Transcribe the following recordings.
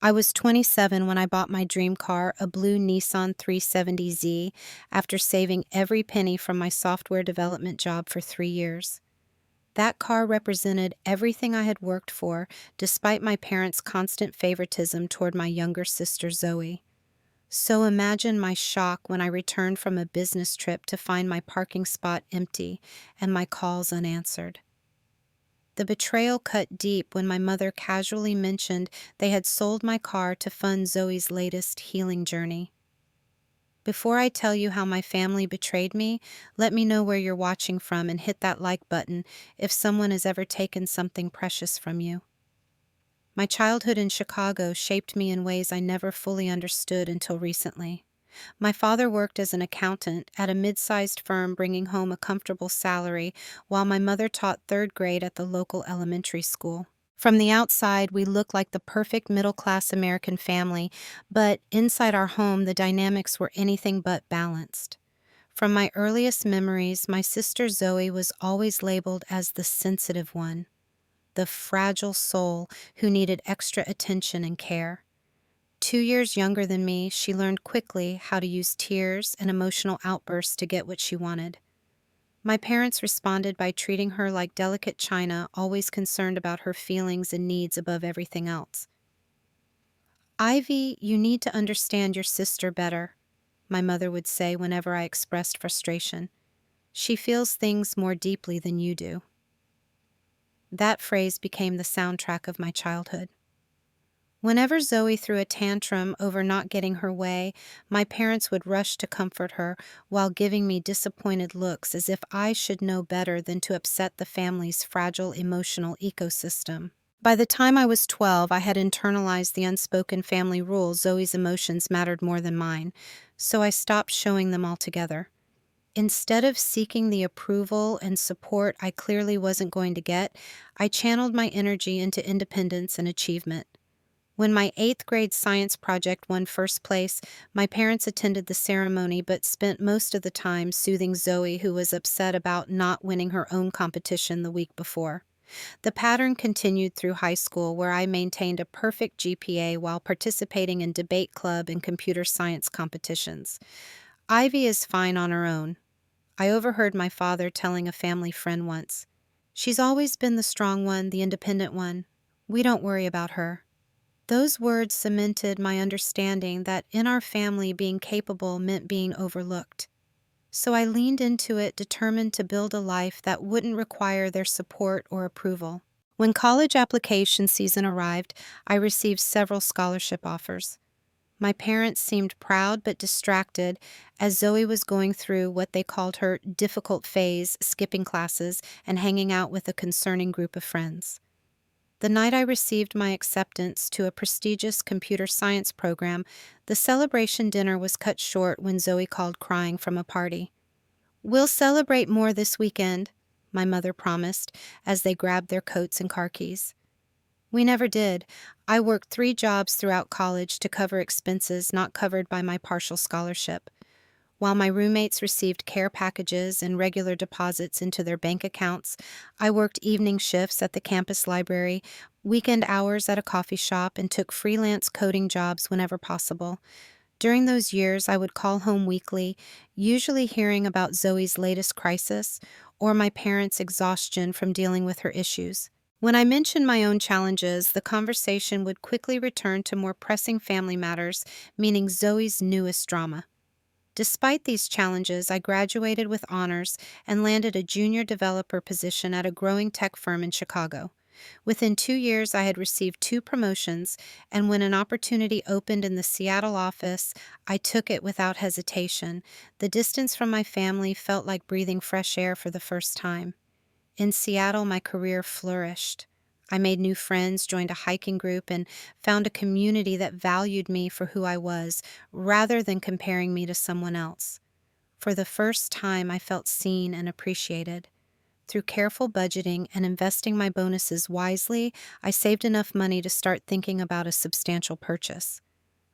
I was 27 when I bought my dream car, a blue Nissan 370Z, after saving every penny from my software development job for 3 years. That car represented everything I had worked for, despite my parents' constant favoritism toward my younger sister Zoe. So imagine my shock when I returned from a business trip to find my parking spot empty and my calls unanswered. The betrayal cut deep when my mother casually mentioned they had sold my car to fund Zoe's latest healing journey. Before I tell you how my family betrayed me, let me know where you're watching from and hit that like button if someone has ever taken something precious from you. My childhood in Chicago shaped me in ways I never fully understood until recently. My father worked as an accountant at a mid-sized firm, bringing home a comfortable salary, while my mother taught third grade at the local elementary school. From the outside, we looked like the perfect middle-class American family, but inside our home, the dynamics were anything but balanced. From my earliest memories, my sister Zoe was always labeled as the sensitive one, the fragile soul who needed extra attention and care. 2 years younger than me, she learned quickly how to use tears and emotional outbursts to get what she wanted. My parents responded by treating her like delicate china, always concerned about her feelings and needs above everything else. "Ivy, you need to understand your sister better," my mother would say whenever I expressed frustration. "She feels things more deeply than you do." That phrase became the soundtrack of my childhood. Whenever Zoe threw a tantrum over not getting her way, my parents would rush to comfort her while giving me disappointed looks as if I should know better than to upset the family's fragile emotional ecosystem. By the time I was 12, I had internalized the unspoken family rule Zoe's emotions mattered more than mine, so I stopped showing them altogether. Instead of seeking the approval and support I clearly wasn't going to get, I channeled my energy into independence and achievement. When my 8th grade science project won first place, my parents attended the ceremony but spent most of the time soothing Zoe, who was upset about not winning her own competition the week before. The pattern continued through high school, where I maintained a perfect GPA while participating in debate club and computer science competitions. "Ivy is fine on her own," I overheard my father telling a family friend once. "She's always been the strong one, the independent one. We don't worry about her." Those words cemented my understanding that in our family, being capable meant being overlooked. So I leaned into it, determined to build a life that wouldn't require their support or approval. When college application season arrived, I received several scholarship offers. My parents seemed proud but distracted as Zoe was going through what they called her difficult phase, skipping classes and hanging out with a concerning group of friends. The night I received my acceptance to a prestigious computer science program, the celebration dinner was cut short when Zoe called crying from a party. "We'll celebrate more this weekend," my mother promised as they grabbed their coats and car keys. We never did. I worked 3 jobs throughout college to cover expenses not covered by my partial scholarship. While my roommates received care packages and regular deposits into their bank accounts, I worked evening shifts at the campus library, weekend hours at a coffee shop, and took freelance coding jobs whenever possible. During those years, I would call home weekly, usually hearing about Zoe's latest crisis or my parents' exhaustion from dealing with her issues. When I mentioned my own challenges, the conversation would quickly return to more pressing family matters, meaning Zoe's newest drama. Despite these challenges, I graduated with honors and landed a junior developer position at a growing tech firm in Chicago. Within 2 years, I had received 2 promotions, and when an opportunity opened in the Seattle office, I took it without hesitation. The distance from my family felt like breathing fresh air for the first time. In Seattle, my career flourished. I made new friends, joined a hiking group, and found a community that valued me for who I was, rather than comparing me to someone else. For the first time, I felt seen and appreciated. Through careful budgeting and investing my bonuses wisely, I saved enough money to start thinking about a substantial purchase.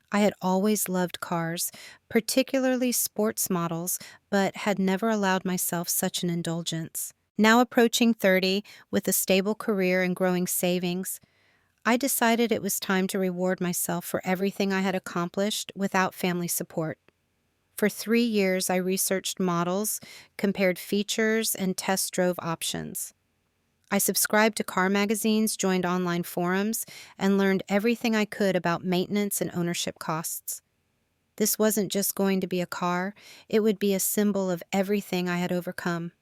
I had always loved cars, particularly sports models, but had never allowed myself such an indulgence. Now approaching 30, with a stable career and growing savings, I decided it was time to reward myself for everything I had accomplished without family support. For 3 years, I researched models, compared features, and test drove options. I subscribed to car magazines, joined online forums, and learned everything I could about maintenance and ownership costs. This wasn't just going to be a car, it would be a symbol of everything I had overcome.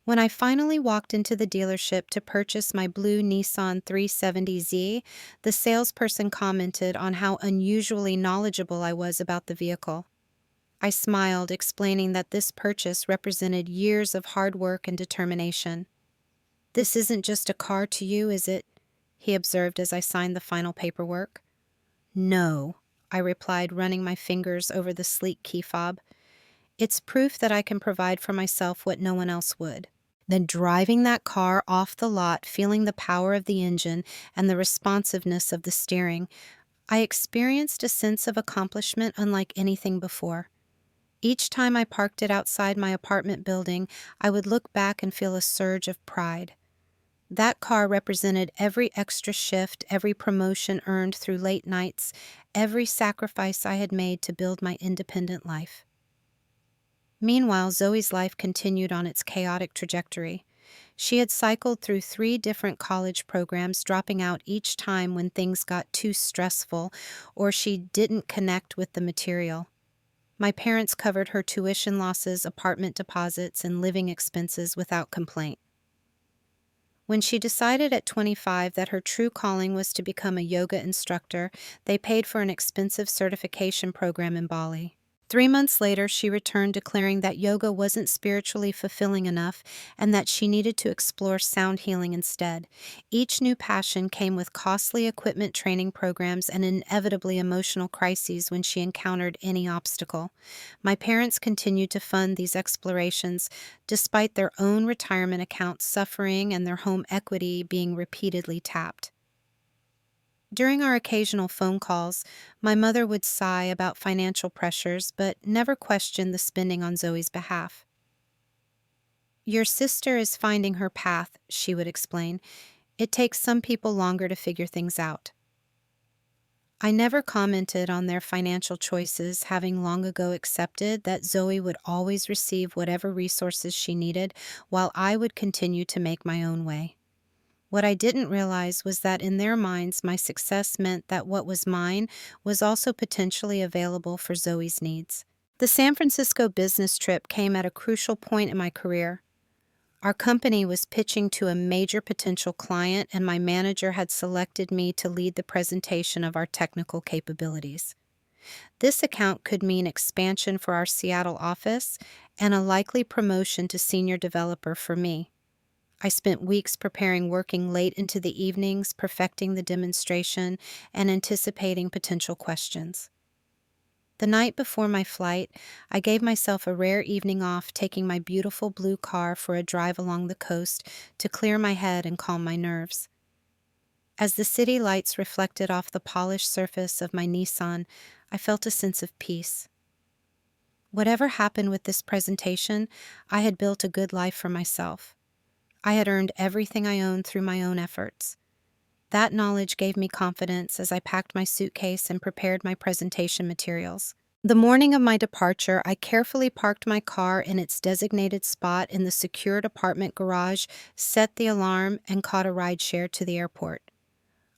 When I finally walked into the dealership to purchase my blue Nissan 370Z, the salesperson commented on how unusually knowledgeable I was about the vehicle. I smiled, explaining that this purchase represented years of hard work and determination. "This isn't just a car to you, is it?" he observed as I signed the final paperwork. "No," I replied, running my fingers over the sleek key fob. "It's proof that I can provide for myself what no one else would." Then driving that car off the lot, feeling the power of the engine and the responsiveness of the steering, I experienced a sense of accomplishment unlike anything before. Each time I parked it outside my apartment building, I would look back and feel a surge of pride. That car represented every extra shift, every promotion earned through late nights, every sacrifice I had made to build my independent life. Meanwhile, Zoe's life continued on its chaotic trajectory. She had cycled through 3 different college programs, dropping out each time when things got too stressful or she didn't connect with the material. My parents covered her tuition losses, apartment deposits, and living expenses without complaint. When she decided at 25 that her true calling was to become a yoga instructor, they paid for an expensive certification program in Bali. 3 months later, she returned declaring that yoga wasn't spiritually fulfilling enough and that she needed to explore sound healing instead. Each new passion came with costly equipment training programs and inevitably emotional crises when she encountered any obstacle. My parents continued to fund these explorations despite their own retirement accounts suffering and their home equity being repeatedly tapped. During our occasional phone calls, my mother would sigh about financial pressures, but never question the spending on Zoe's behalf. "Your sister is finding her path," she would explain. "It takes some people longer to figure things out." I never commented on their financial choices, having long ago accepted that Zoe would always receive whatever resources she needed, while I would continue to make my own way. What I didn't realize was that in their minds, my success meant that what was mine was also potentially available for Zoe's needs. The San Francisco business trip came at a crucial point in my career. Our company was pitching to a major potential client, and my manager had selected me to lead the presentation of our technical capabilities. This account could mean expansion for our Seattle office and a likely promotion to senior developer for me. I spent weeks preparing, working late into the evenings, perfecting the demonstration, and anticipating potential questions. The night before my flight, I gave myself a rare evening off, taking my beautiful blue car for a drive along the coast to clear my head and calm my nerves. As the city lights reflected off the polished surface of my Nissan, I felt a sense of peace. Whatever happened with this presentation, I had built a good life for myself. I had earned everything I owned through my own efforts. That knowledge gave me confidence as I packed my suitcase and prepared my presentation materials. The morning of my departure, I carefully parked my car in its designated spot in the secured apartment garage, set the alarm, and caught a rideshare to the airport.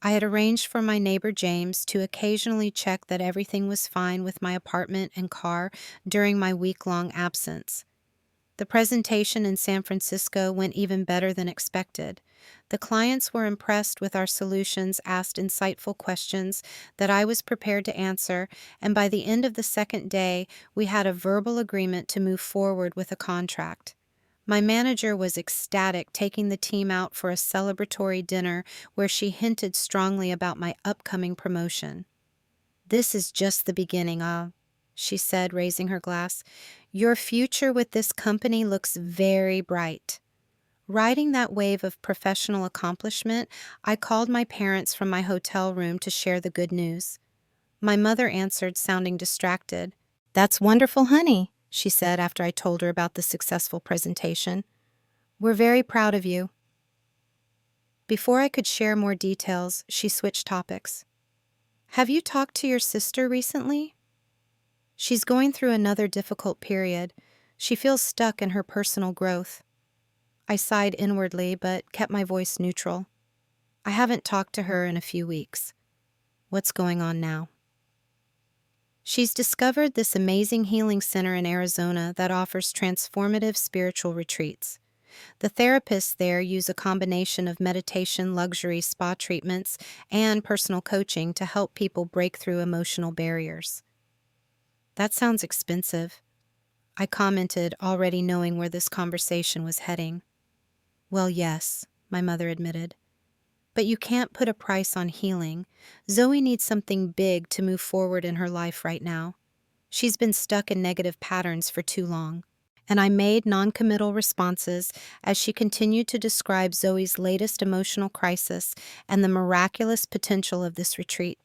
I had arranged for my neighbor James to occasionally check that everything was fine with my apartment and car during my week-long absence. The presentation in San Francisco went even better than expected. The clients were impressed with our solutions, asked insightful questions that I was prepared to answer, and by the end of the second day, we had a verbal agreement to move forward with a contract. My manager was ecstatic, taking the team out for a celebratory dinner where she hinted strongly about my upcoming promotion. "This is just the beginning, she said, raising her glass. "Your future with this company looks very bright." Riding that wave of professional accomplishment, I called my parents from my hotel room to share the good news. My mother answered, sounding distracted. "That's wonderful, honey," she said after I told her about the successful presentation. "We're very proud of you." Before I could share more details, she switched topics. Have you talked to your sister recently? She's going through another difficult period. She feels stuck in her personal growth. I sighed inwardly, but kept my voice neutral. I haven't talked to her in a few weeks. What's going on now? She's discovered this amazing healing center in Arizona that offers transformative spiritual retreats. The therapists there use a combination of meditation, luxury spa treatments, and personal coaching to help people break through emotional barriers. That sounds expensive, I commented, already knowing where this conversation was heading. Well, yes, my mother admitted. But you can't put a price on healing. Zoe needs something big to move forward in her life right now. She's been stuck in negative patterns for too long. And I made non-committal responses as she continued to describe Zoe's latest emotional crisis and the miraculous potential of this retreat.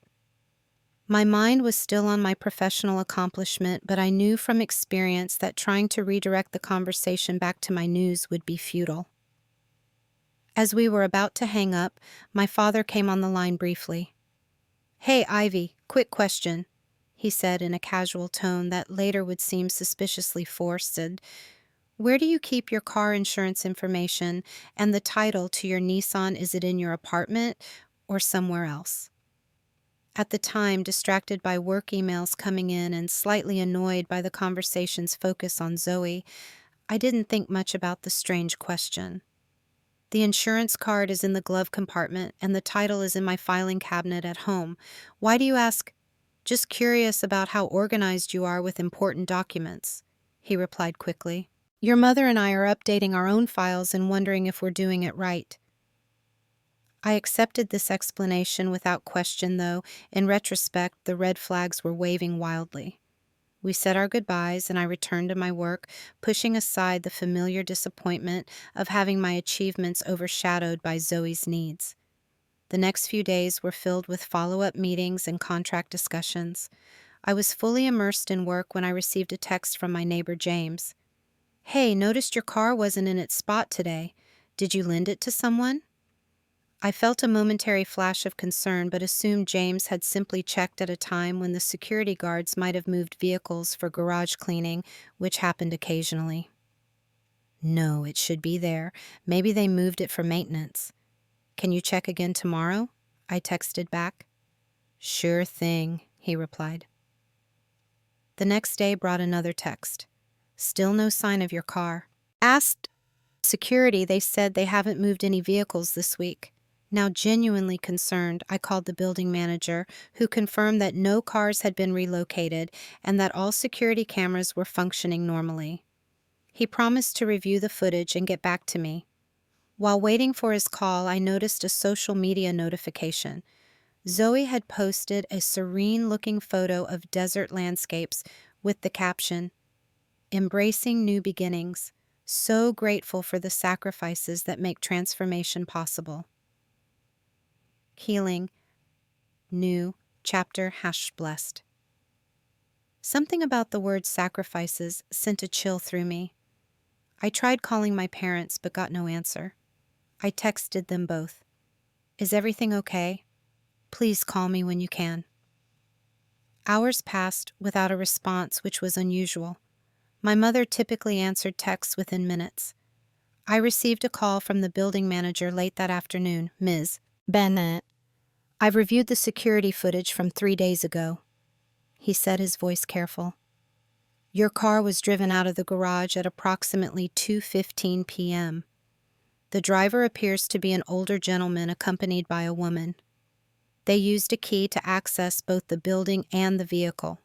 My mind was still on my professional accomplishment, but I knew from experience that trying to redirect the conversation back to my news would be futile. As we were about to hang up, my father came on the line briefly. "Hey, Ivy, quick question," he said in a casual tone that later would seem suspiciously forced. "Where do you keep your car insurance information and the title to your Nissan? Is it in your apartment or somewhere else?" At the time, distracted by work emails coming in and slightly annoyed by the conversation's focus on Zoe, I didn't think much about the strange question. "The insurance card is in the glove compartment, and the title is in my filing cabinet at home. Why do you ask?" "Just curious about how organized you are with important documents," he replied quickly. "Your mother and I are updating our own files and wondering if we're doing it right." I accepted this explanation without question, though, in retrospect, the red flags were waving wildly. We said our goodbyes, and I returned to my work, pushing aside the familiar disappointment of having my achievements overshadowed by Zoe's needs. The next few days were filled with follow-up meetings and contract discussions. I was fully immersed in work when I received a text from my neighbor James. "Hey, noticed your car wasn't in its spot today. Did you lend it to someone?" I felt a momentary flash of concern, but assumed James had simply checked at a time when the security guards might have moved vehicles for garage cleaning, which happened occasionally. "No, it should be there. Maybe they moved it for maintenance. Can you check again tomorrow?" I texted back. "Sure thing," he replied. The next day brought another text. "Still no sign of your car. Asked security, they said they haven't moved any vehicles this week." Now genuinely concerned, I called the building manager, who confirmed that no cars had been relocated and that all security cameras were functioning normally. He promised to review the footage and get back to me. While waiting for his call, I noticed a social media notification. Zoe had posted a serene-looking photo of desert landscapes with the caption, "Embracing new beginnings. So grateful for the sacrifices that make transformation possible. Healing. New. Chapter #blessed." Something about the word sacrifices sent a chill through me. I tried calling my parents but got no answer. I texted them both. "Is everything okay? Please call me when you can." Hours passed without a response, which was unusual. My mother typically answered texts within minutes. I received a call from the building manager late that afternoon. "Ms. Bennett, I've reviewed the security footage from 3 days ago," he said, his voice careful. "Your car was driven out of the garage at approximately 2:15 p.m. The driver appears to be an older gentleman accompanied by a woman. They used a key to access both the building and the vehicle.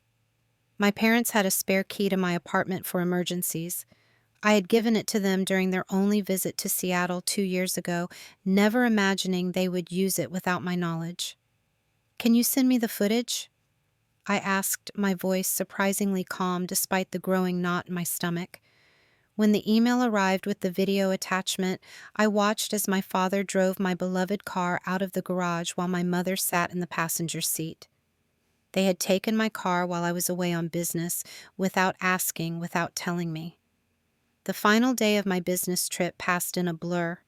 My parents had a spare key to my apartment for emergencies. I had given it to them during their only visit to Seattle 2 years ago, never imagining they would use it without my knowledge. "Can you send me the footage?" I asked, my voice surprisingly calm despite the growing knot in my stomach. When the email arrived with the video attachment, I watched as my father drove my beloved car out of the garage while my mother sat in the passenger seat. They had taken my car while I was away on business, without asking, without telling me. The final day of my business trip passed in a blur.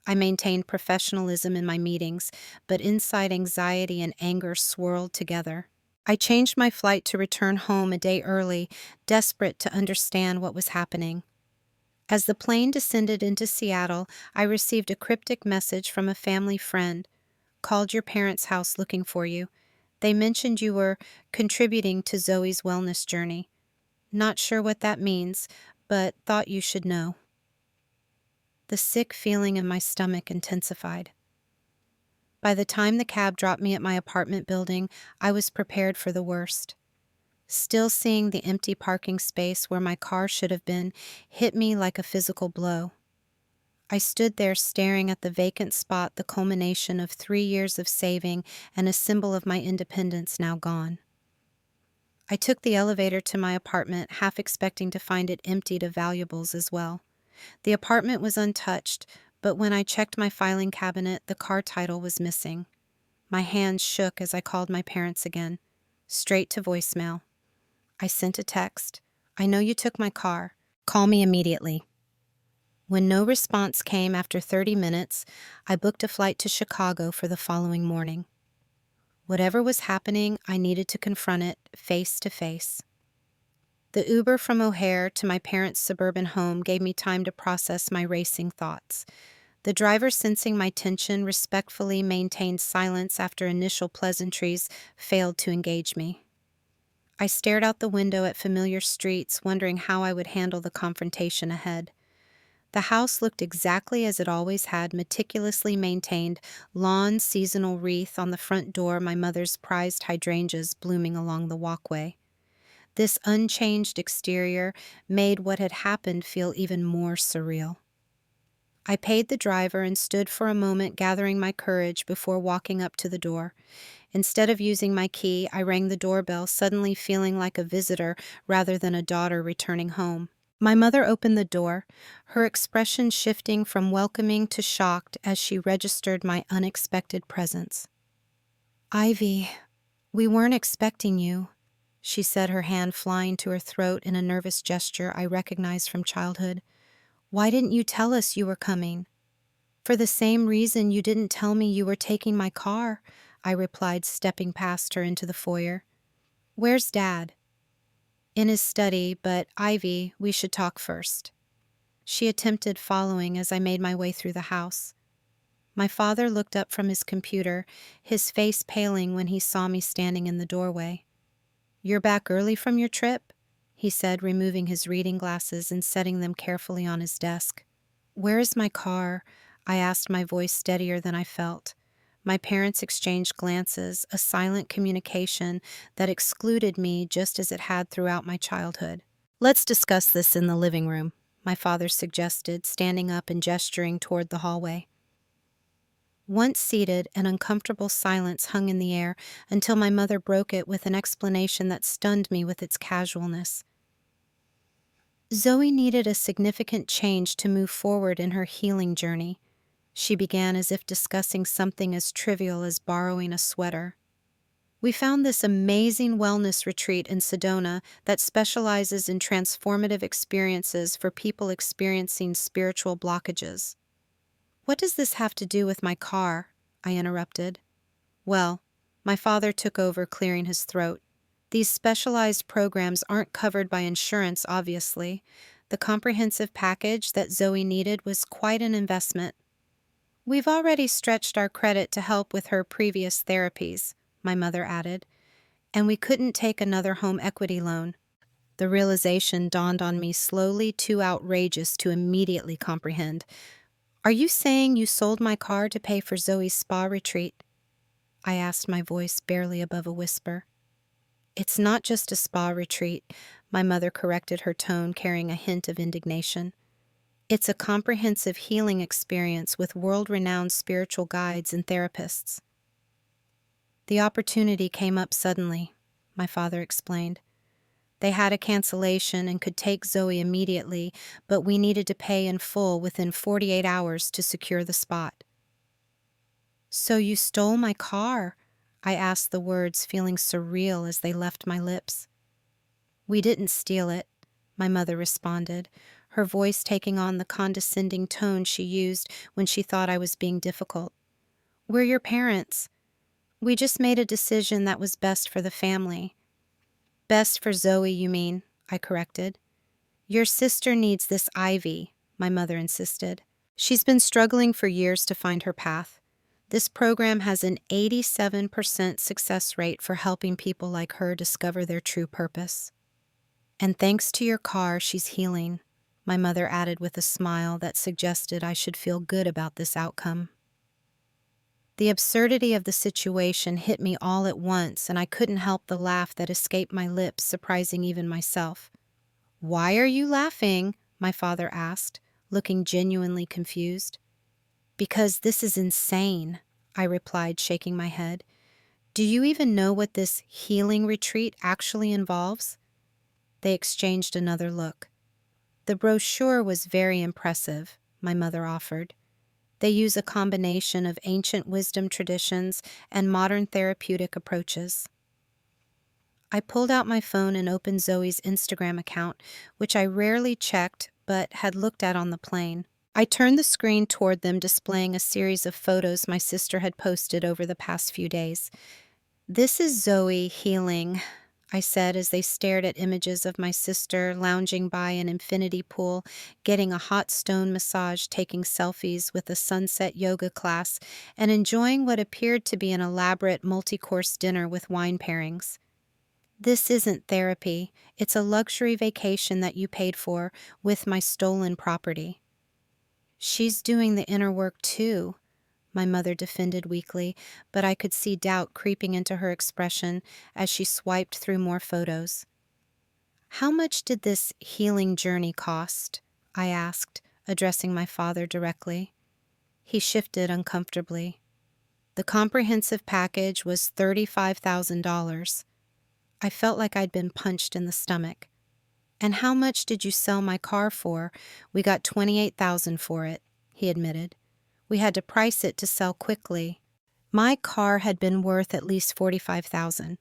I maintained professionalism in my meetings, but inside anxiety and anger swirled together. I changed my flight to return home a day early, desperate to understand what was happening. As the plane descended into Seattle, I received a cryptic message from a family friend. Called your parents' house looking for you. They mentioned you were contributing to Zoe's wellness journey. Not sure what that means, but thought you should know. The sick feeling in my stomach intensified. By the time the cab dropped me at my apartment building, I was prepared for the worst. Still seeing the empty parking space where my car should have been hit me like a physical blow. I stood there staring at the vacant spot, the culmination of 3 years of saving and a symbol of my independence now gone. I took the elevator to my apartment, half expecting to find it emptied of valuables as well. The apartment was untouched, but when I checked my filing cabinet, the car title was missing. My hands shook as I called my parents again. Straight to voicemail. I sent a text. I know you took my car. Call me immediately. When no response came after 30 minutes, I booked a flight to Chicago for the following morning. Whatever was happening, I needed to confront it face to face. The Uber from O'Hare to my parents' suburban home gave me time to process my racing thoughts. The driver, sensing my tension, respectfully maintained silence after initial pleasantries failed to engage me. I stared out the window at familiar streets, wondering how I would handle the confrontation ahead. The house looked exactly as it always had, meticulously maintained, lawn seasonal wreath on the front door, my mother's prized hydrangeas blooming along the walkway. This unchanged exterior made what had happened feel even more surreal. I paid the driver and stood for a moment gathering my courage before walking up to the door. Instead of using my key, I rang the doorbell, suddenly feeling like a visitor rather than a daughter returning home. My mother opened the door, her expression shifting from welcoming to shocked as she registered my unexpected presence. "Ivy, we weren't expecting you," she said, her hand flying to her throat in a nervous gesture I recognized from childhood. "Why didn't you tell us you were coming?" "For the same reason you didn't tell me you were taking my car," I replied, stepping past her into the foyer. "Where's Dad?" "In his study, but Ivy, we should talk first." She attempted following as I made my way through the house. My father looked up from his computer, his face paling when he saw me standing in the doorway. "You're back early from your trip?" he said, removing his reading glasses and setting them carefully on his desk. "Where is my car?" I asked, my voice steadier than I felt. My parents exchanged glances, a silent communication that excluded me just as it had throughout my childhood. "Let's discuss this in the living room," my father suggested, standing up and gesturing toward the hallway. Once seated, an uncomfortable silence hung in the air until my mother broke it with an explanation that stunned me with its casualness. Zoe needed a significant change to move forward in her healing journey. She began as if discussing something as trivial as borrowing a sweater. "We found this amazing wellness retreat in Sedona that specializes in transformative experiences for people experiencing spiritual blockages." "What does this have to do with my car?" I interrupted. "Well," my father took over, clearing his throat, "these specialized programs aren't covered by insurance, obviously. The comprehensive package that Zoe needed was quite an investment. We've already stretched our credit to help with her previous therapies," my mother added, "and we couldn't take another home equity loan." The realization dawned on me slowly, too outrageous to immediately comprehend. "Are you saying you sold my car to pay for Zoe's spa retreat?" I asked, my voice barely above a whisper. "It's not just a spa retreat," my mother corrected, her tone carrying a hint of indignation. "It's a comprehensive healing experience with world-renowned spiritual guides and therapists." "The opportunity came up suddenly," my father explained. "They had a cancellation and could take Zoe immediately, but we needed to pay in full within 48 hours to secure the spot." "So you stole my car?" I asked, the words feeling surreal as they left my lips. "We didn't steal it," my mother responded, her voice taking on the condescending tone she used when she thought I was being difficult. "We're your parents. We just made a decision that was best for the family." "Best for Zoe, you mean," I corrected. "Your sister needs this Ivy," my mother insisted. "She's been struggling for years to find her path. This program has an 87% success rate for helping people like her discover their true purpose. And thanks to your car, she's healing," my mother added with a smile that suggested I should feel good about this outcome. The absurdity of the situation hit me all at once, and I couldn't help the laugh that escaped my lips, surprising even myself. "Why are you laughing?" my father asked, looking genuinely confused. "Because this is insane," I replied, shaking my head. "Do you even know what this healing retreat actually involves?" They exchanged another look. "The brochure was very impressive," my mother offered. "They use a combination of ancient wisdom traditions and modern therapeutic approaches." I pulled out my phone and opened Zoe's Instagram account, which I rarely checked but had looked at on the plane. I turned the screen toward them, displaying a series of photos my sister had posted over the past few days. "This is Zoe healing," I said as they stared at images of my sister lounging by an infinity pool, getting a hot stone massage, taking selfies with a sunset yoga class, and enjoying what appeared to be an elaborate multi-course dinner with wine pairings. "This isn't therapy. It's a luxury vacation that you paid for with my stolen property." "She's doing the inner work too," my mother defended weakly, but I could see doubt creeping into her expression as she swiped through more photos. "How much did this healing journey cost?" I asked, addressing my father directly. He shifted uncomfortably. "The comprehensive package was $35,000. I felt like I'd been punched in the stomach. "And how much did you sell my car for?" "We got $28,000 for it," he admitted. "We had to price it to sell quickly. My car had been worth at least $45,000.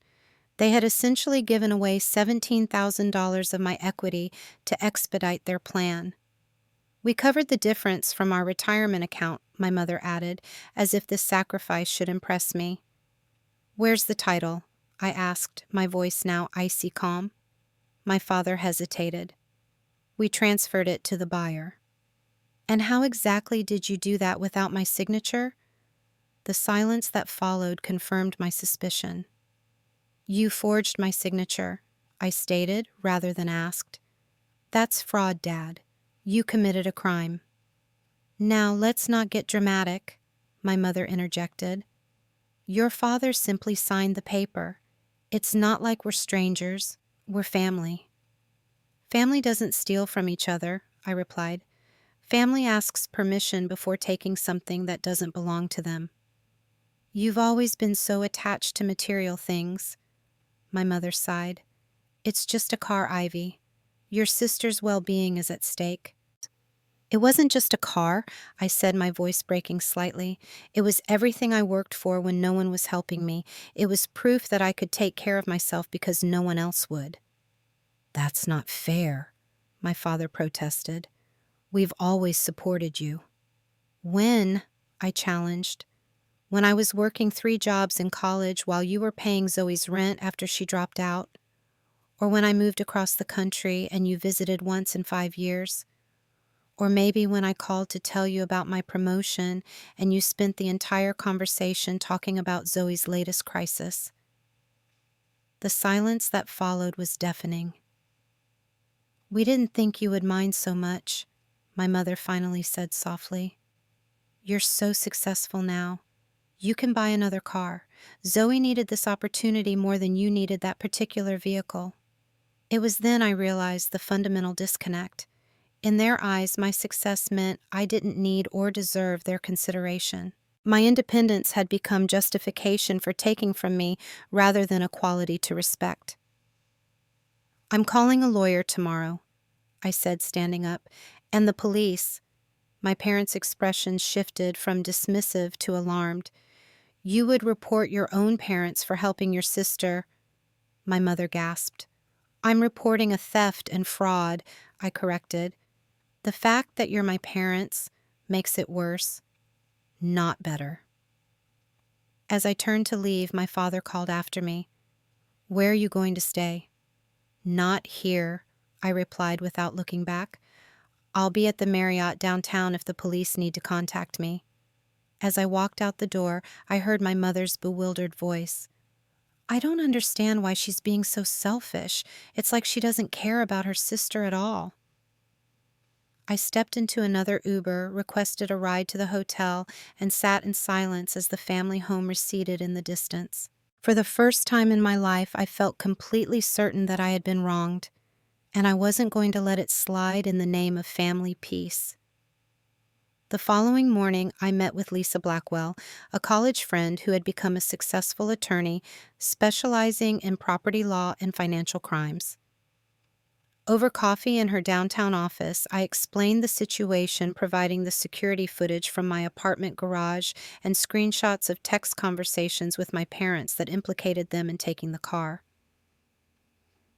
They had essentially given away $17,000 of my equity to expedite their plan. We covered the difference from our retirement account," my mother added, as if this sacrifice should impress me. "Where's the title?" I asked, my voice now icy calm. My father hesitated. "We transferred it to the buyer." "And how exactly did you do that without my signature?" The silence that followed confirmed my suspicion. "You forged my signature," I stated rather than asked. "That's fraud, Dad. You committed a crime." "Now let's not get dramatic," my mother interjected. "Your father simply signed the paper. It's not like we're strangers. We're family." "Family doesn't steal from each other," I replied. "Family asks permission before taking something that doesn't belong to them." "You've always been so attached to material things," my mother sighed. "It's just a car, Ivy. Your sister's well-being is at stake." "It wasn't just a car," I said, my voice breaking slightly. "It was everything I worked for when no one was helping me. It was proof that I could take care of myself because no one else would." "That's not fair," my father protested. "We've always supported you." "When?" I challenged. "When I was working 3 jobs in college while you were paying Zoe's rent after she dropped out? Or when I moved across the country and you visited once in 5 years? Or maybe when I called to tell you about my promotion and you spent the entire conversation talking about Zoe's latest crisis?" The silence that followed was deafening. "We didn't think you would mind so much," my mother finally said softly. "You're so successful now. You can buy another car. Zoe needed this opportunity more than you needed that particular vehicle." It was then I realized the fundamental disconnect. In their eyes, my success meant I didn't need or deserve their consideration. My independence had become justification for taking from me rather than a quality to respect. "I'm calling a lawyer tomorrow," I said, standing up, "and the police." My parents' expression shifted from dismissive to alarmed. "You would report your own parents for helping your sister," my mother gasped. "I'm reporting a theft and fraud," I corrected. The fact that you're my parents makes it worse, not better. As I turned to leave, my father called after me. Where are you going to stay? Not here, I replied without looking back. I'll be at the Marriott downtown if the police need to contact me. As I walked out the door, I heard my mother's bewildered voice. I don't understand why she's being so selfish. It's like she doesn't care about her sister at all. I stepped into another Uber, requested a ride to the hotel, and sat in silence as the family home receded in the distance. For the first time in my life, I felt completely certain that I had been wronged, and I wasn't going to let it slide in the name of family peace. The following morning, I met with Lisa Blackwell, a college friend who had become a successful attorney specializing in property law and financial crimes. Over coffee in her downtown office, I explained the situation, providing the security footage from my apartment garage and screenshots of text conversations with my parents that implicated them in taking the car.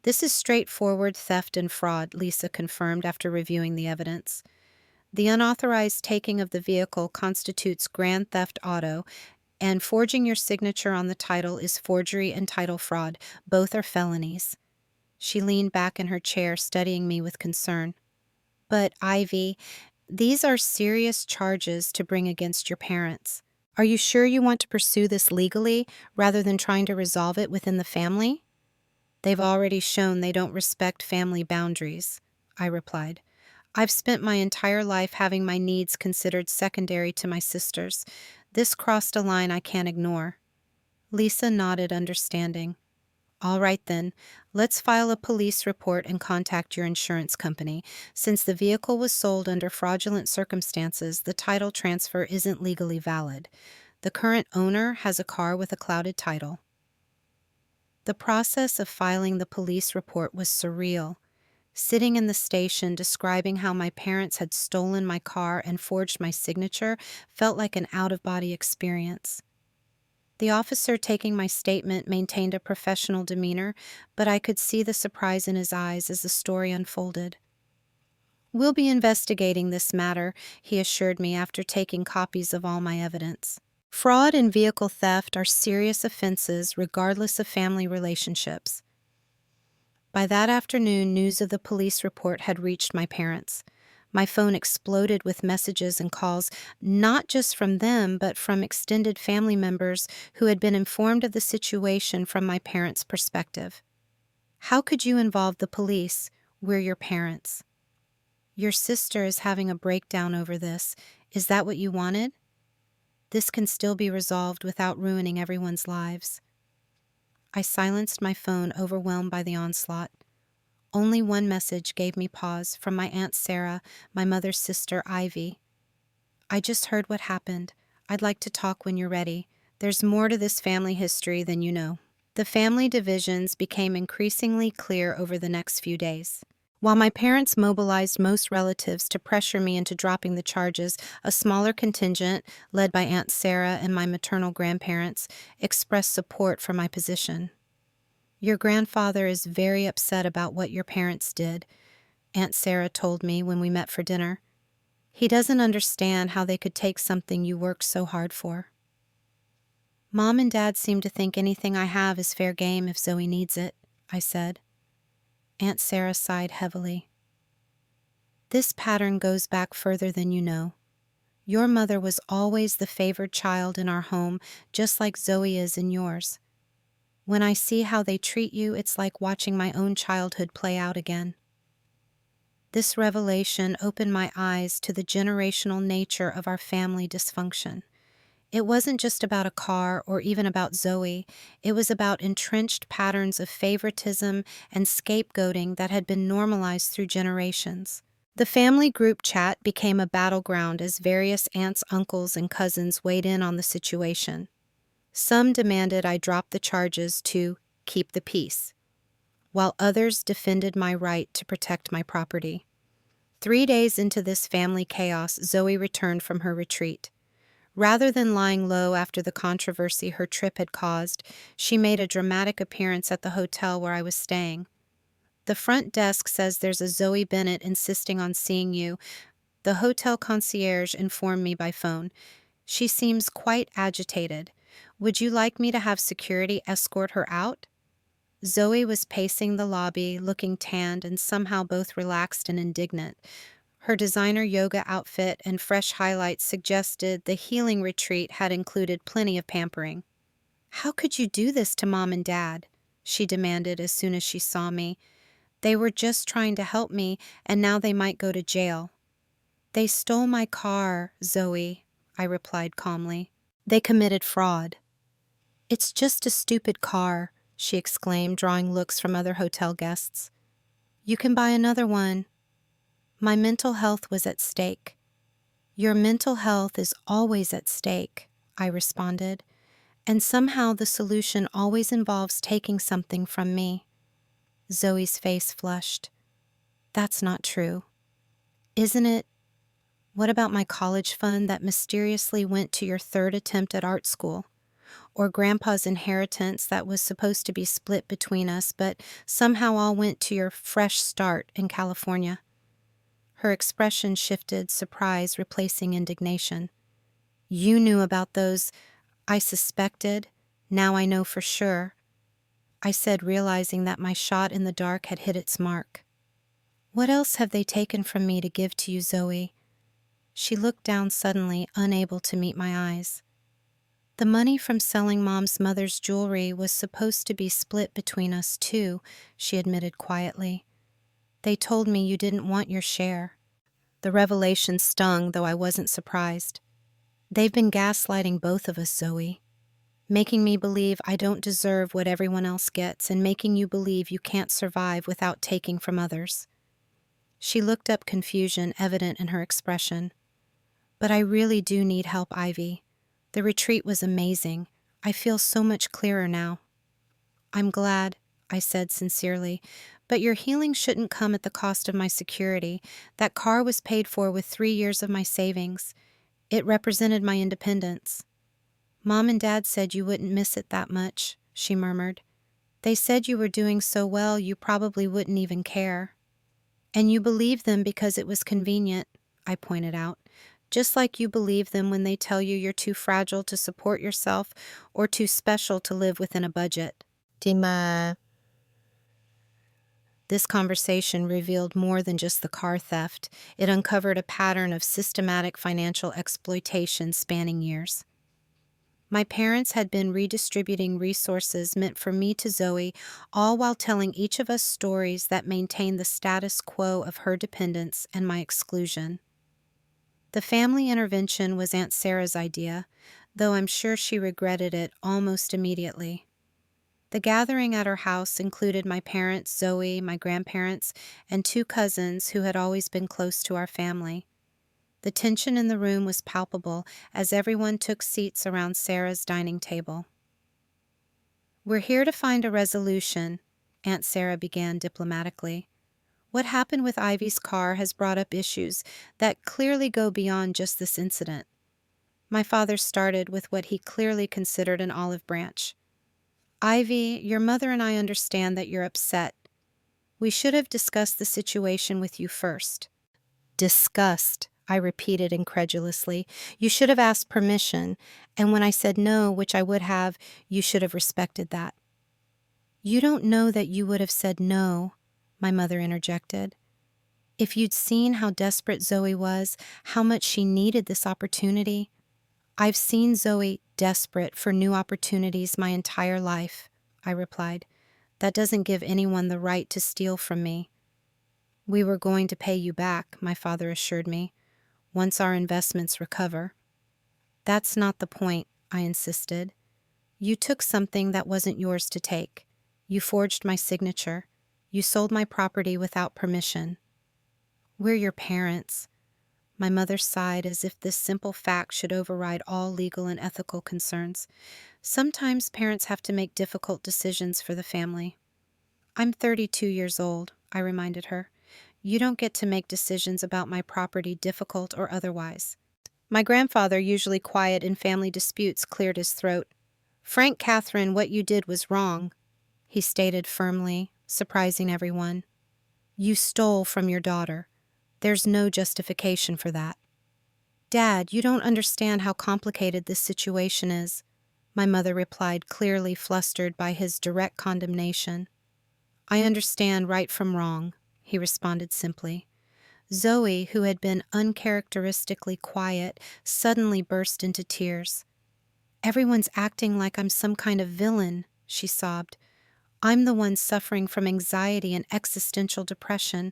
This is straightforward theft and fraud, Lisa confirmed after reviewing the evidence. The unauthorized taking of the vehicle constitutes grand theft auto, and forging your signature on the title is forgery and title fraud. Both are felonies. She leaned back in her chair, studying me with concern. But, Ivy, these are serious charges to bring against your parents. Are you sure you want to pursue this legally rather than trying to resolve it within the family? They've already shown they don't respect family boundaries, I replied. I've spent my entire life having my needs considered secondary to my sister's. This crossed a line I can't ignore. Lisa nodded, understanding. All right then, let's file a police report and contact your insurance company. Since the vehicle was sold under fraudulent circumstances, the title transfer isn't legally valid. The current owner has a car with a clouded title. The process of filing the police report was surreal. Sitting in the station describing how my parents had stolen my car and forged my signature felt like an out-of-body experience. The officer taking my statement maintained a professional demeanor, but I could see the surprise in his eyes as the story unfolded. We'll be investigating this matter, he assured me after taking copies of all my evidence. Fraud and vehicle theft are serious offenses regardless of family relationships. By that afternoon, news of the police report had reached my parents. My phone exploded with messages and calls, not just from them, but from extended family members who had been informed of the situation from my parents' perspective. How could you involve the police? We're your parents. Your sister is having a breakdown over this. Is that what you wanted? This can still be resolved without ruining everyone's lives. I silenced my phone, overwhelmed by the onslaught. Only one message gave me pause, from my Aunt Sarah, my mother's sister, Ivy. I just heard what happened. I'd like to talk when you're ready. There's more to this family history than you know. The family divisions became increasingly clear over the next few days. While my parents mobilized most relatives to pressure me into dropping the charges, a smaller contingent, led by Aunt Sarah and my maternal grandparents, expressed support for my position. Your grandfather is very upset about what your parents did, Aunt Sarah told me when we met for dinner. He doesn't understand how they could take something you worked so hard for. Mom and Dad seem to think anything I have is fair game if Zoe needs it, I said. Aunt Sarah sighed heavily. This pattern goes back further than you know. Your mother was always the favored child in our home, just like Zoe is in yours. When I see how they treat you, it's like watching my own childhood play out again. This revelation opened my eyes to the generational nature of our family dysfunction. It wasn't just about a car or even about Zoe. It was about entrenched patterns of favoritism and scapegoating that had been normalized through generations. The family group chat became a battleground as various aunts, uncles, and cousins weighed in on the situation. Some demanded I drop the charges to keep the peace, while others defended my right to protect my property. 3 days into this family chaos, Zoe returned from her retreat. Rather than lying low after the controversy her trip had caused, she made a dramatic appearance at the hotel where I was staying. The front desk says there's a Zoe Bennett insisting on seeing you. The hotel concierge informed me by phone. She seems quite agitated. Would you like me to have security escort her out?" Zoe was pacing the lobby, looking tanned and somehow both relaxed and indignant. Her designer yoga outfit and fresh highlights suggested the healing retreat had included plenty of pampering. "How could you do this to Mom and Dad?" she demanded as soon as she saw me. "They were just trying to help me, and now they might go to jail." "They stole my car, Zoe," I replied calmly. "They committed fraud." "It's just a stupid car," she exclaimed, drawing looks from other hotel guests. "You can buy another one." My mental health was at stake. "Your mental health is always at stake," I responded, "and somehow the solution always involves taking something from me." Zoe's face flushed. "That's not true." "Isn't it? What about my college fund that mysteriously went to your third attempt at art school? Or Grandpa's inheritance that was supposed to be split between us, but somehow all went to your fresh start in California?" Her expression shifted, surprise replacing indignation. "You knew about those. I suspected. Now I know for sure," I said, realizing that my shot in the dark had hit its mark. "What else have they taken from me to give to you, Zoe?" She looked down suddenly, unable to meet my eyes. "The money from selling Mom's mother's jewelry was supposed to be split between us too," she admitted quietly. "They told me you didn't want your share." The revelation stung, though I wasn't surprised. "They've been gaslighting both of us, Zoe. Making me believe I don't deserve what everyone else gets and making you believe you can't survive without taking from others." She looked up, confusion evident in her expression. "But I really do need help, Ivy. The retreat was amazing. I feel so much clearer now." "I'm glad," I said sincerely, "but your healing shouldn't come at the cost of my security. That car was paid for with 3 years of my savings. It represented my independence." "Mom and Dad said you wouldn't miss it that much," she murmured. "They said you were doing so well you probably wouldn't even care." "And you believed them because it was convenient," I pointed out. "Just like you believe them when they tell you you're too fragile to support yourself or too special to live within a budget." This conversation revealed more than just the car theft. It uncovered a pattern of systematic financial exploitation spanning years. My parents had been redistributing resources meant for me to Zoe, all while telling each of us stories that maintained the status quo of her dependence and my exclusion. The family intervention was Aunt Sarah's idea, though I'm sure she regretted it almost immediately. The gathering at her house included my parents, Zoe, my grandparents, and 2 cousins who had always been close to our family. The tension in the room was palpable as everyone took seats around Sarah's dining table. "We're here to find a resolution," Aunt Sarah began diplomatically. "What happened with Ivy's car has brought up issues that clearly go beyond just this incident." My father started with what he clearly considered an olive branch. "Ivy, your mother and I understand that you're upset. We should have discussed the situation with you first." "Discussed," I repeated incredulously. "You should have asked permission, and when I said no, which I would have, you should have respected that." "You don't know that you would have said no," my mother interjected. "If you'd seen how desperate Zoe was, how much she needed this opportunity." "I've seen Zoe desperate for new opportunities my entire life," I replied. "That doesn't give anyone the right to steal from me." "We were going to pay you back," my father assured me, "once our investments recover." "That's not the point," I insisted. "You took something that wasn't yours to take. You forged my signature. You sold my property without permission." "We're your parents." My mother sighed as if this simple fact should override all legal and ethical concerns. "Sometimes parents have to make difficult decisions for the family." "I'm 32 years old," I reminded her. "You don't get to make decisions about my property, difficult or otherwise." My grandfather, usually quiet in family disputes, cleared his throat. "Frank, Catherine, what you did was wrong," he stated firmly, surprising everyone. You stole from your daughter. There's no justification for that. Dad, you don't understand how complicated this situation is, my mother replied, clearly flustered by his direct condemnation. I understand right from wrong, he responded simply. Zoe, who had been uncharacteristically quiet, suddenly burst into tears. Everyone's acting like I'm some kind of villain, she sobbed. I'm the one suffering from anxiety and existential depression.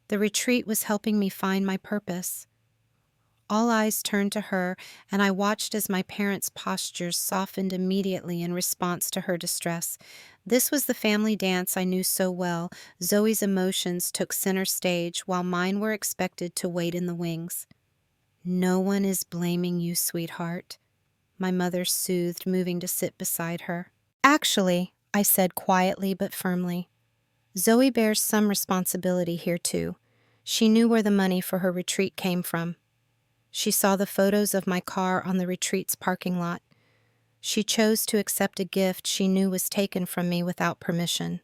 The retreat was helping me find my purpose. All eyes turned to her, and I watched as my parents' postures softened immediately in response to her distress. This was the family dance I knew so well. Zoe's emotions took center stage, while mine were expected to wait in the wings. No one is blaming you, sweetheart, my mother soothed, moving to sit beside her. Actually, I said quietly but firmly, Zoe bears some responsibility here too. She knew where the money for her retreat came from. She saw the photos of my car on the retreat's parking lot. She chose to accept a gift she knew was taken from me without permission.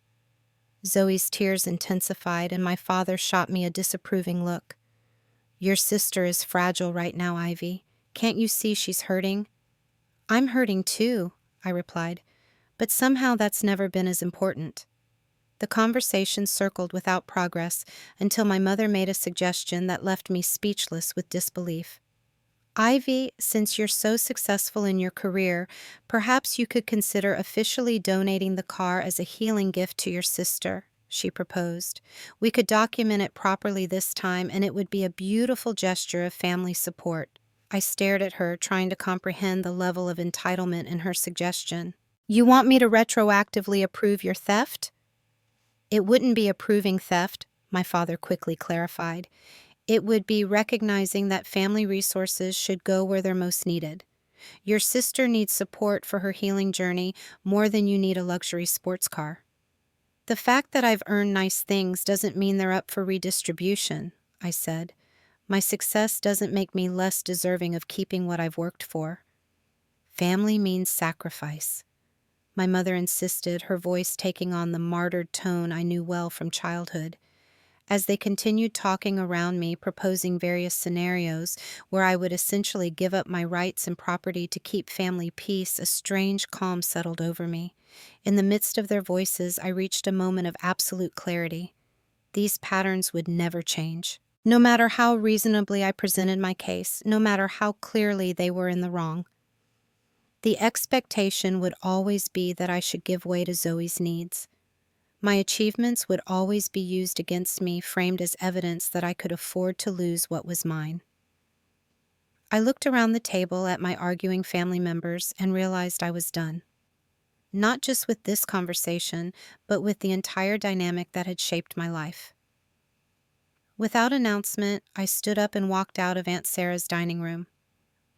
Zoe's tears intensified, and my father shot me a disapproving look. Your sister is fragile right now, Ivy. Can't you see she's hurting? I'm hurting too, I replied, but somehow that's never been as important. The conversation circled without progress until my mother made a suggestion that left me speechless with disbelief. Ivy, since you're so successful in your career, perhaps you could consider officially donating the car as a healing gift to your sister, she proposed. We could document it properly this time, and it would be a beautiful gesture of family support. I stared at her, trying to comprehend the level of entitlement in her suggestion. You want me to retroactively approve your theft? It wouldn't be approving theft, my father quickly clarified. It would be recognizing that family resources should go where they're most needed. Your sister needs support for her healing journey more than you need a luxury sports car. The fact that I've earned nice things doesn't mean they're up for redistribution, I said. My success doesn't make me less deserving of keeping what I've worked for. Family means sacrifice, my mother insisted, her voice taking on the martyred tone I knew well from childhood. As they continued talking around me, proposing various scenarios where I would essentially give up my rights and property to keep family peace, a strange calm settled over me. In the midst of their voices, I reached a moment of absolute clarity. These patterns would never change. No matter how reasonably I presented my case, no matter how clearly they were in the wrong, the expectation would always be that I should give way to Zoe's needs. My achievements would always be used against me, framed as evidence that I could afford to lose what was mine. I looked around the table at my arguing family members and realized I was done. Not just with this conversation, but with the entire dynamic that had shaped my life. Without announcement, I stood up and walked out of Aunt Sarah's dining room.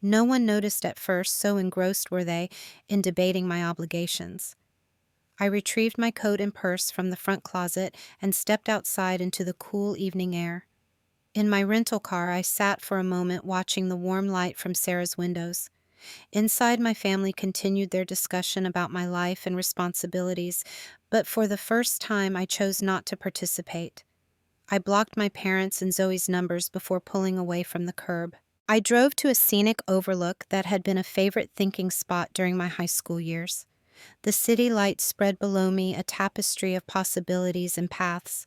No one noticed at first, so engrossed were they in debating my obligations. I retrieved my coat and purse from the front closet and stepped outside into the cool evening air. In my rental car, I sat for a moment watching the warm light from Sarah's windows. Inside, my family continued their discussion about my life and responsibilities, but for the first time, I chose not to participate. I blocked my parents' and Zoe's numbers before pulling away from the curb. I drove to a scenic overlook that had been a favorite thinking spot during my high school years. The city lights spread below me, a tapestry of possibilities and paths.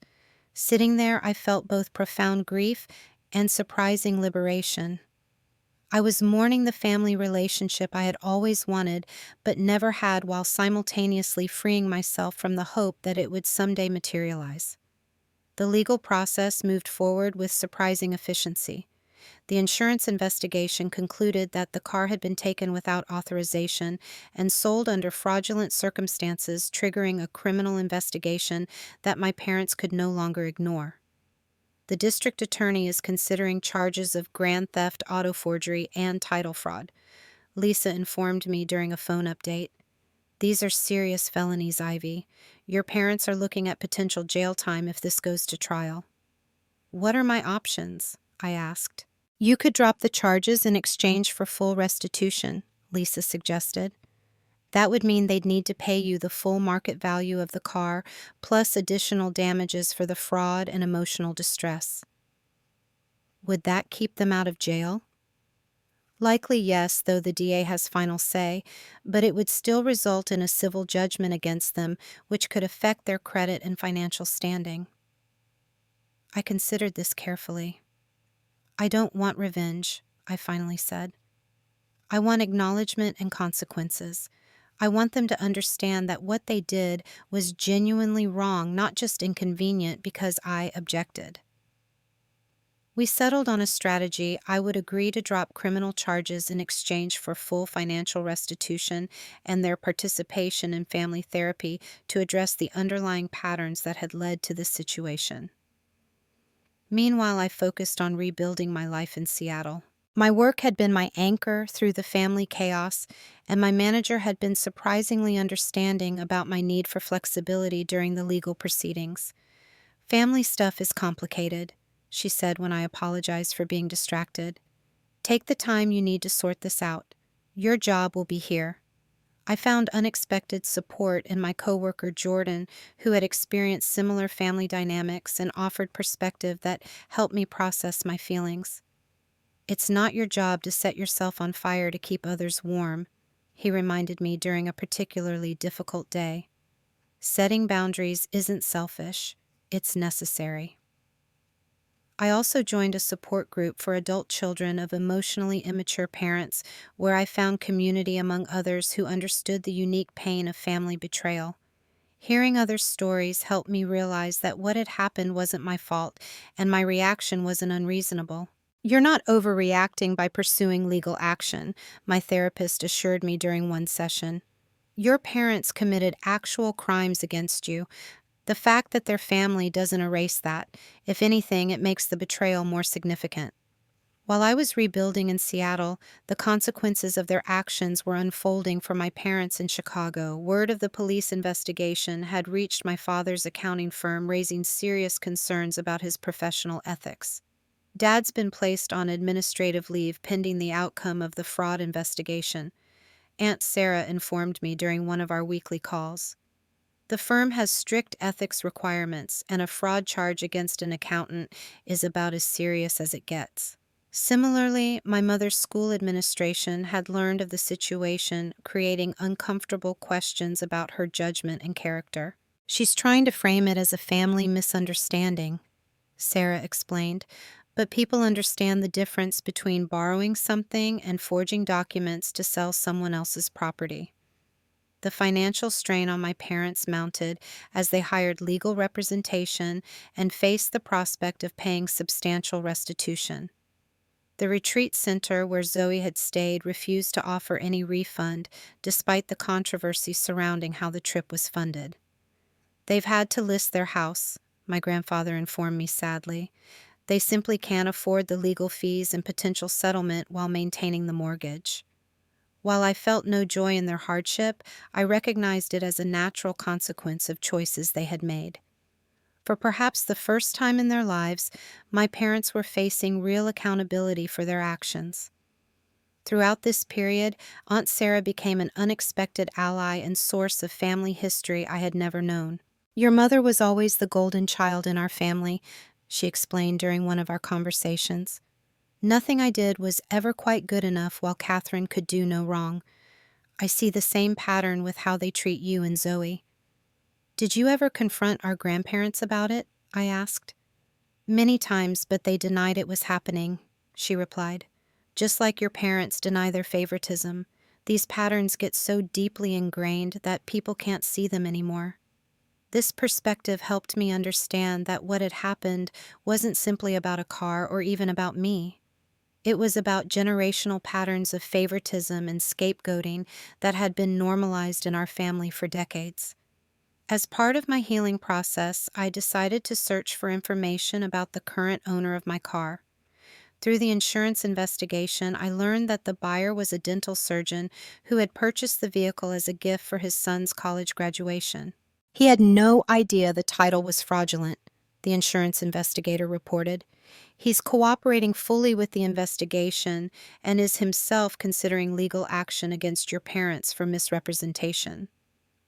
Sitting there, I felt both profound grief and surprising liberation. I was mourning the family relationship I had always wanted, but never had, while simultaneously freeing myself from the hope that it would someday materialize. The legal process moved forward with surprising efficiency. The insurance investigation concluded that the car had been taken without authorization and sold under fraudulent circumstances, triggering a criminal investigation that my parents could no longer ignore. The district attorney is considering charges of grand theft, auto forgery, and title fraud, Lisa informed me during a phone update. These are serious felonies, Ivy. Your parents are looking at potential jail time if this goes to trial. What are my options? I asked. You could drop the charges in exchange for full restitution, Lisa suggested. That would mean they'd need to pay you the full market value of the car, plus additional damages for the fraud and emotional distress. Would that keep them out of jail? Likely yes, though the DA has final say, but it would still result in a civil judgment against them, which could affect their credit and financial standing. I considered this carefully. I don't want revenge, I finally said. I want acknowledgement and consequences. I want them to understand that what they did was genuinely wrong, not just inconvenient because I objected. We settled on a strategy. I would agree to drop criminal charges in exchange for full financial restitution and their participation in family therapy to address the underlying patterns that had led to this situation. Meanwhile, I focused on rebuilding my life in Seattle. My work had been my anchor through the family chaos, and my manager had been surprisingly understanding about my need for flexibility during the legal proceedings. "Family stuff is complicated," she said when I apologized for being distracted. "Take the time you need to sort this out. Your job will be here." I found unexpected support in my coworker Jordan, who had experienced similar family dynamics and offered perspective that helped me process my feelings. "It's not your job to set yourself on fire to keep others warm," he reminded me during a particularly difficult day. "Setting boundaries isn't selfish, it's necessary." I also joined a support group for adult children of emotionally immature parents, where I found community among others who understood the unique pain of family betrayal. Hearing others' stories helped me realize that what had happened wasn't my fault, and my reaction wasn't unreasonable. "You're not overreacting by pursuing legal action," my therapist assured me during one session. "Your parents committed actual crimes against you. The fact that their family doesn't erase that. If anything, it makes the betrayal more significant." While I was rebuilding in Seattle, the consequences of their actions were unfolding for my parents in Chicago. Word of the police investigation had reached my father's accounting firm, raising serious concerns about his professional ethics. Dad's been placed on administrative leave pending the outcome of the fraud investigation, Aunt Sarah informed me during one of our weekly calls. The firm has strict ethics requirements, and a fraud charge against an accountant is about as serious as it gets. Similarly, my mother's school administration had learned of the situation, creating uncomfortable questions about her judgment and character. "She's trying to frame it as a family misunderstanding," Sarah explained, "but people understand the difference between borrowing something and forging documents to sell someone else's property." The financial strain on my parents mounted as they hired legal representation and faced the prospect of paying substantial restitution. The retreat center where Zoe had stayed refused to offer any refund, despite the controversy surrounding how the trip was funded. "They've had to list their house," my grandfather informed me sadly. "They simply can't afford the legal fees and potential settlement while maintaining the mortgage." While I felt no joy in their hardship, I recognized it as a natural consequence of choices they had made. For perhaps the first time in their lives, my parents were facing real accountability for their actions. Throughout this period, Aunt Sarah became an unexpected ally and source of family history I had never known. "Your mother was always the golden child in our family," she explained during one of our conversations. "Nothing I did was ever quite good enough while Catherine could do no wrong. I see the same pattern with how they treat you and Zoe." "Did you ever confront our grandparents about it?" I asked. "Many times, but they denied it was happening," she replied. "Just like your parents deny their favoritism, these patterns get so deeply ingrained that people can't see them anymore." This perspective helped me understand that what had happened wasn't simply about a car or even about me. It was about generational patterns of favoritism and scapegoating that had been normalized in our family for decades. As part of my healing process, I decided to search for information about the current owner of my car. Through the insurance investigation, I learned that the buyer was a dental surgeon who had purchased the vehicle as a gift for his son's college graduation. He had no idea the title was fraudulent. the insurance investigator reported. He's cooperating fully with the investigation and is himself considering legal action against your parents for misrepresentation.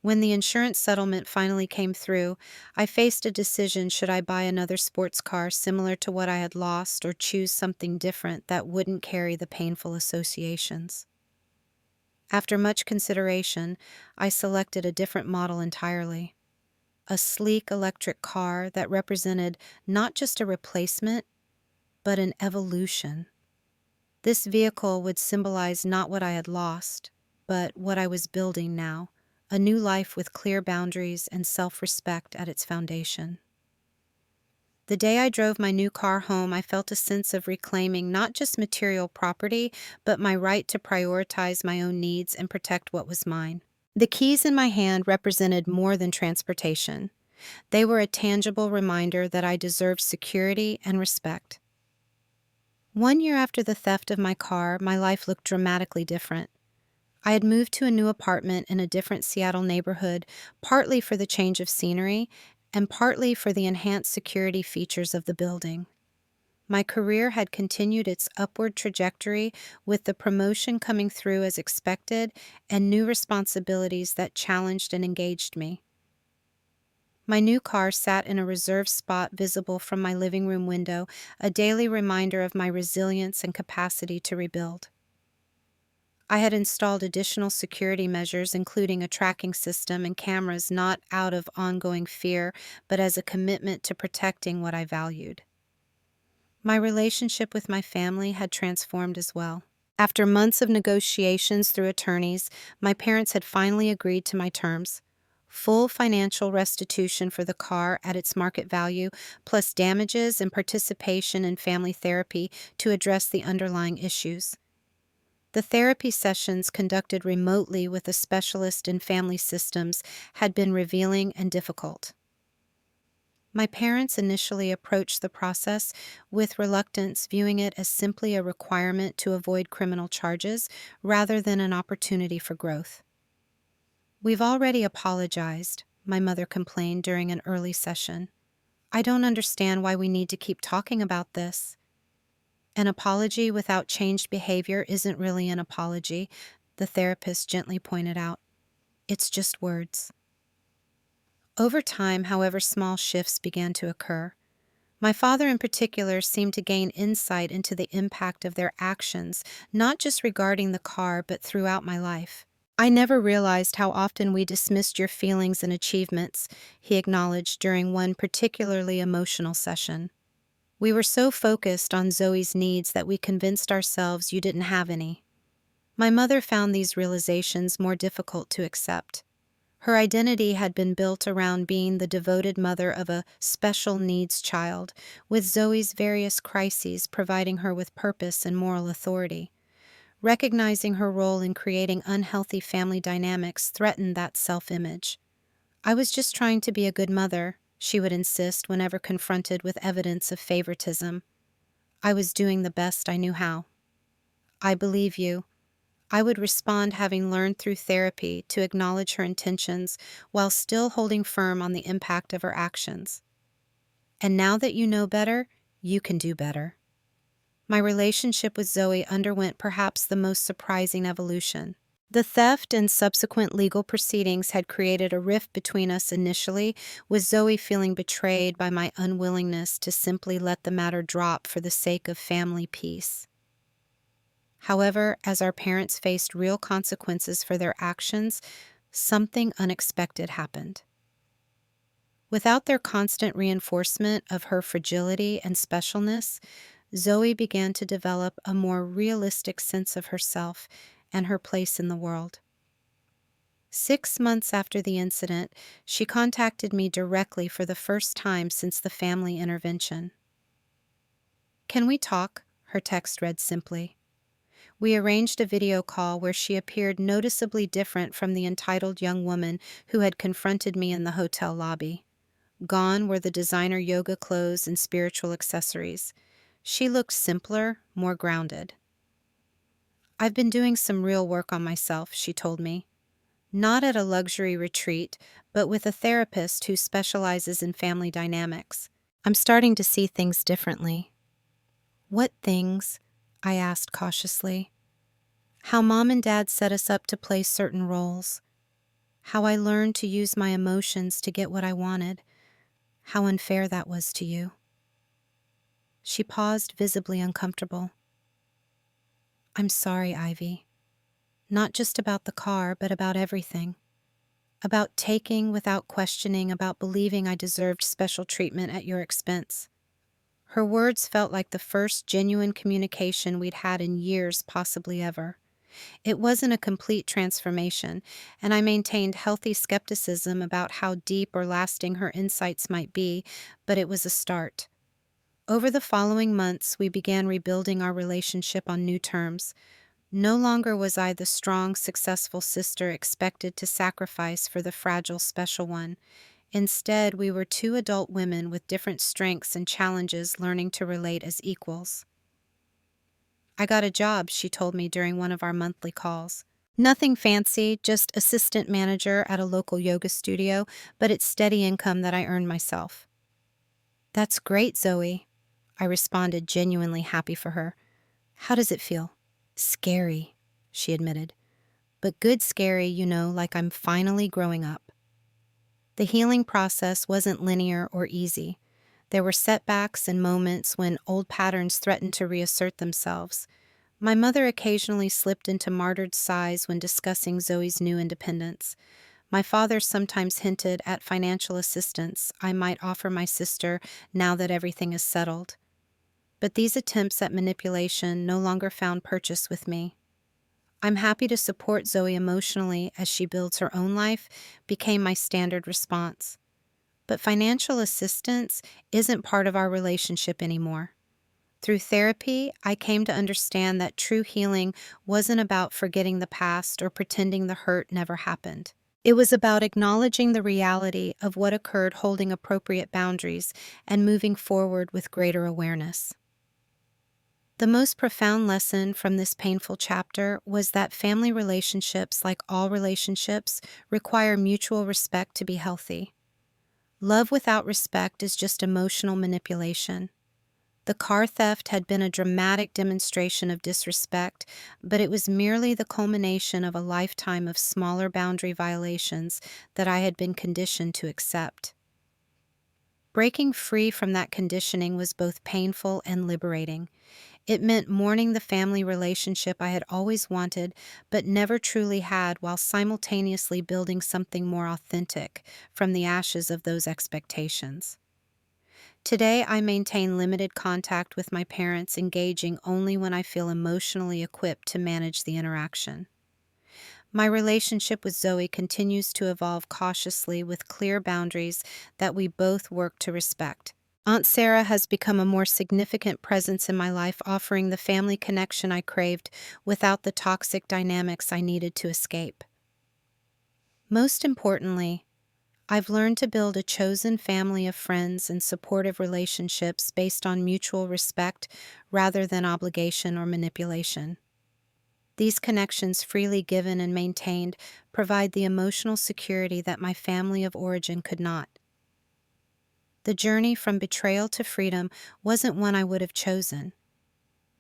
When the insurance settlement finally came through, I faced a decision: should I buy another sports car similar to what I had lost or choose something different that wouldn't carry the painful associations. After much consideration, I selected a different model entirely. A sleek electric car that represented not just a replacement, but an evolution. This vehicle would symbolize not what I had lost, but what I was building now, a new life with clear boundaries and self-respect at its foundation. The day I drove my new car home, I felt a sense of reclaiming not just material property, but my right to prioritize my own needs and protect what was mine. The keys in my hand represented more than transportation. They were a tangible reminder that I deserved security and respect. 1 year after the theft of my car, my life looked dramatically different. I had moved to a new apartment in a different Seattle neighborhood, partly for the change of scenery and partly for the enhanced security features of the building. My career had continued its upward trajectory, with the promotion coming through as expected and new responsibilities that challenged and engaged me. My new car sat in a reserved spot visible from my living room window, a daily reminder of my resilience and capacity to rebuild. I had installed additional security measures, including a tracking system and cameras, not out of ongoing fear, but as a commitment to protecting what I valued. My relationship with my family had transformed as well. After months of negotiations through attorneys, my parents had finally agreed to my terms: full financial restitution for the car at its market value, plus damages and participation in family therapy to address the underlying issues. The therapy sessions, conducted remotely with a specialist in family systems, had been revealing and difficult. My parents initially approached the process with reluctance, viewing it as simply a requirement to avoid criminal charges rather than an opportunity for growth. "We've already apologized," my mother complained during an early session. "I don't understand why we need to keep talking about this." "An apology without changed behavior isn't really an apology," the therapist gently pointed out. "It's just words." Over time, however, small shifts began to occur. My father in particular seemed to gain insight into the impact of their actions, not just regarding the car, but throughout my life. "I never realized how often we dismissed your feelings and achievements," he acknowledged during one particularly emotional session. "We were so focused on Zoe's needs that we convinced ourselves you didn't have any." My mother found these realizations more difficult to accept. Her identity had been built around being the devoted mother of a special needs child, with Zoe's various crises providing her with purpose and moral authority. Recognizing her role in creating unhealthy family dynamics threatened that self-image. "I was just trying to be a good mother," she would insist whenever confronted with evidence of favoritism. "I was doing the best I knew how." "I believe you," I would respond, having learned through therapy to acknowledge her intentions while still holding firm on the impact of her actions. "And now that you know better, you can do better." My relationship with Zoe underwent perhaps the most surprising evolution. The theft and subsequent legal proceedings had created a rift between us initially, with Zoe feeling betrayed by my unwillingness to simply let the matter drop for the sake of family peace. However, as our parents faced real consequences for their actions, something unexpected happened. Without their constant reinforcement of her fragility and specialness, Zoe began to develop a more realistic sense of herself and her place in the world. 6 months after the incident, she contacted me directly for the first time since the family intervention. "Can we talk?" her text read simply. We arranged a video call where she appeared noticeably different from the entitled young woman who had confronted me in the hotel lobby. Gone were the designer yoga clothes and spiritual accessories. She looked simpler, more grounded. "I've been doing some real work on myself," she told me. "Not at a luxury retreat, but with a therapist who specializes in family dynamics. I'm starting to see things differently. What things? I asked cautiously. How Mom and Dad set us up to play certain roles. How I learned to use my emotions to get what I wanted. How unfair that was to you. She paused, visibly uncomfortable. I'm sorry, Ivy. Not just about the car, but about everything. About taking without questioning, about believing I deserved special treatment at your expense. Her words felt like the first genuine communication we'd had in years, possibly ever. It wasn't a complete transformation, and I maintained healthy skepticism about how deep or lasting her insights might be, but it was a start. Over the following months, we began rebuilding our relationship on new terms. No longer was I the strong, successful sister expected to sacrifice for the fragile, special one. Instead, we were two adult women with different strengths and challenges learning to relate as equals. I got a job, she told me during one of our monthly calls. Nothing fancy, just assistant manager at a local yoga studio, but it's steady income that I earned myself. That's great, Zoe, I responded, genuinely happy for her. How does it feel? Scary, she admitted. But good scary, like I'm finally growing up. The healing process wasn't linear or easy. There were setbacks and moments when old patterns threatened to reassert themselves. My mother occasionally slipped into martyred sighs when discussing Zoe's new independence. My father sometimes hinted at financial assistance I might offer my sister now that everything is settled. But these attempts at manipulation no longer found purchase with me. I'm happy to support Zoe emotionally as she builds her own life became my standard response. But financial assistance isn't part of our relationship anymore. Through therapy, I came to understand that true healing wasn't about forgetting the past or pretending the hurt never happened. It was about acknowledging the reality of what occurred, holding appropriate boundaries, and moving forward with greater awareness. The most profound lesson from this painful chapter was that family relationships, like all relationships, require mutual respect to be healthy. Love without respect is just emotional manipulation. The car theft had been a dramatic demonstration of disrespect, but it was merely the culmination of a lifetime of smaller boundary violations that I had been conditioned to accept. Breaking free from that conditioning was both painful and liberating. It meant mourning the family relationship I had always wanted but never truly had, while simultaneously building something more authentic from the ashes of those expectations. Today, I maintain limited contact with my parents, engaging only when I feel emotionally equipped to manage the interaction. My relationship with Zoe continues to evolve cautiously with clear boundaries that we both work to respect. Aunt Sarah has become a more significant presence in my life, offering the family connection I craved without the toxic dynamics I needed to escape. Most importantly, I've learned to build a chosen family of friends and supportive relationships based on mutual respect rather than obligation or manipulation. These connections, freely given and maintained, provide the emotional security that my family of origin could not. The journey from betrayal to freedom wasn't one I would have chosen,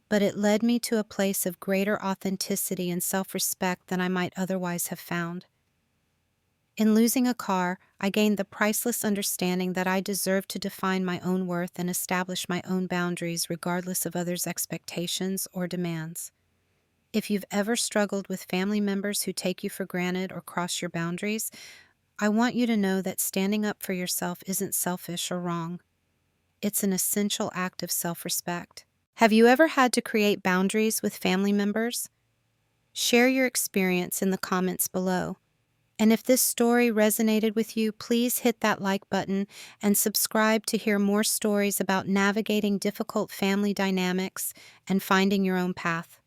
but it led me to a place of greater authenticity and self-respect than I might otherwise have found. In losing a car, I gained the priceless understanding that I deserved to define my own worth and establish my own boundaries regardless of others' expectations or demands. If you've ever struggled with family members who take you for granted or cross your boundaries, I want you to know that standing up for yourself isn't selfish or wrong. It's an essential act of self-respect. Have you ever had to create boundaries with family members? Share your experience in the comments below. And if this story resonated with you, please hit that like button and subscribe to hear more stories about navigating difficult family dynamics and finding your own path.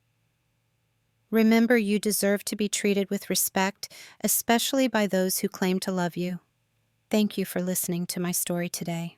Remember, you deserve to be treated with respect, especially by those who claim to love you. Thank you for listening to my story today.